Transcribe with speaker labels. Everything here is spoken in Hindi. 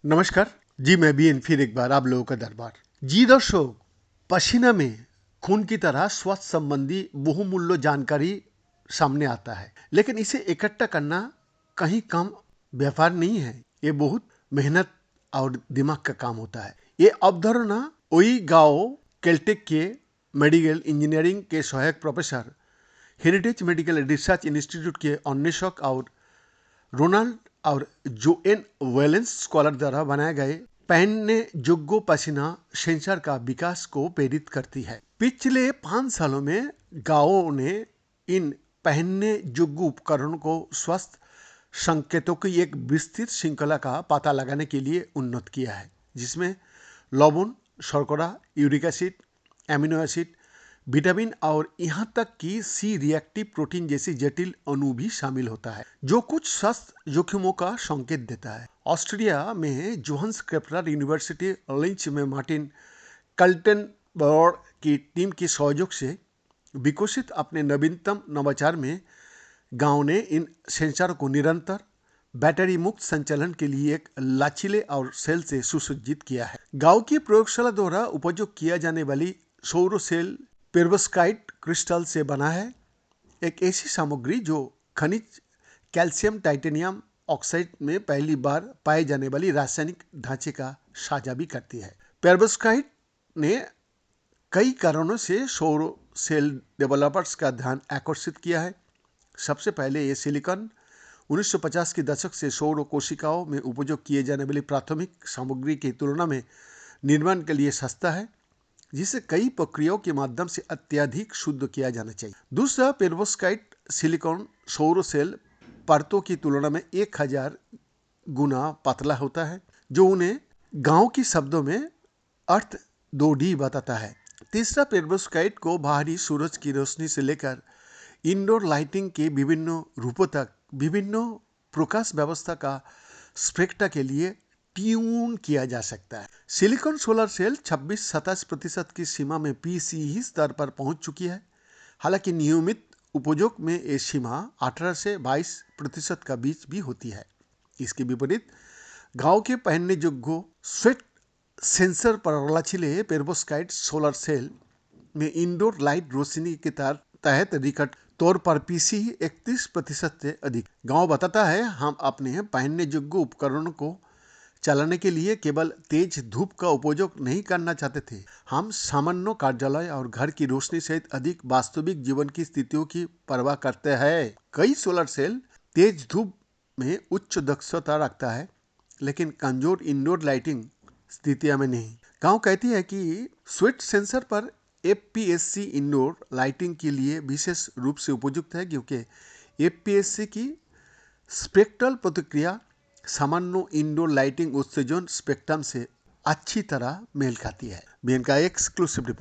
Speaker 1: नमस्कार जी, मैं भी फिर एक बार आप लोगों का दरबार। जी दर्शक, पसीना में खून की तरह स्वास्थ्य संबंधी बहुमूल्य जानकारी सामने आता है, लेकिन इसे इकट्ठा करना कहीं कम व्यापार नहीं है। ये बहुत मेहनत और दिमाग का काम होता है। ये अवधारणा वही गांव कैलटेक के मेडिकल इंजीनियरिंग के सहायक professor, heritage medical research institute के अन्वेषक और रोनाल्ड और जोएन वेलेंस स्कॉलर द्वारा बनाए गए पहनने योग्य पसीना सेंसर का विकास को प्रेरित करती है। पिछले 5 सालों में गांवों ने इन पहनने योग्य उपकरणों को स्वास्थ्य संकेतों की एक विस्तृत श्रृंखला का पता लगाने के लिए उन्नत किया है, जिसमें लवण, शर्करा, uric acid, amino acid, vitamin और यहाँ तक कि सी रिएक्टिव प्रोटीन जैसी जटिल अणु भी शामिल होता है, जो कुछ स्वास्थ्य जोखिमों का संकेत देता है। ऑस्ट्रेलिया में जोहान्स क्रेपलर यूनिवर्सिटी लिंच में मार्टिन कल्टनबर्ग की टीम के सहयोग से विकसित अपने नवीनतम नवाचार में गांव ने इन सेंसर को निरंतर बैटरी मुक्त संचालन के लिए एक लचीले और सेल से सुसज्जित किया है। गांव की प्रयोगशाला द्वारा उपयोग किया जाने वाली सौर सेल पेरोव्स्काइट क्रिस्टल से बना है, एक ऐसी सामग्री जो खनिज कैल्शियम टाइटेनियम ऑक्साइड में पहली बार पाए जाने वाली रासायनिक ढांचे का साझा भी करती है। पेरोव्स्काइट ने कई कारणों से सौर सेल डेवलपर्स का ध्यान आकर्षित किया है। सबसे पहले ये सिलिकॉन 1950 के दशक से सौर कोशिकाओं में उपयोग किए जाने वाली प्राथमिक सामग्री की तुलना में निर्माण के लिए सस्ता है, जिसे कई प्रक्रियाओं के माध्यम से अत्यधिक शुद्ध किया जाना चाहिए। दूसरा, पेरोव्स्काइट सिलिकॉन सौर सेल परतों की तुलना में 1000 गुना पतला होता है, जो उन्हें गांव की शब्दों में अर्थ 2D बताता है। तीसरा, पेरोव्स्काइट को बाहरी सूरज की रोशनी से लेकर इंडोर लाइटिंग के विभिन्न रूपों तक विभिन्न प्रकाश व्यवस्था का स्पेक्ट्रा के लिए ट्यून किया जा सकता है। सिलिकॉन सोलर सेल 26-27% की सीमा में PCE स्तर पर पहुंच चुकी है। हालांकि नियमित उपयोग में ये सीमा 18 से 22% का बीच भी होती है। इसके विपरीत गांव के पहनने योग्य स्वेट सेंसर पर लचीले पेरोव्स्काइट सोलर सेल में इंडोर लाइट रोशनी के तहत रिकट तौर पर PCE 31% से अधिक। गांव बताता है, हम अपने पहनने योग्य उपकरणों को चलाने के लिए केवल तेज धूप का उपयोग नहीं करना चाहते थे। हम सामान्य कार्यालय और घर की रोशनी सहित अधिक वास्तविक जीवन की स्थितियों की परवाह करते हैं। कई सोलर सेल तेज धूप में उच्च दक्षता रखता है, लेकिन कमजोर इंडोर लाइटिंग स्थितियों में नहीं। गांव कहती है कि स्वेट सेंसर पर FPSC इंडोर लाइटिंग के लिए विशेष रूप से उपयुक्त है, क्योंकि FPSC की स्पेक्ट्रल प्रतिक्रिया सामान्य इंडोर लाइटिंग उत्सर्जन स्पेक्ट्रम से अच्छी तरह मेल खाती है। BN का एक्सक्लूसिव रिपोर्ट।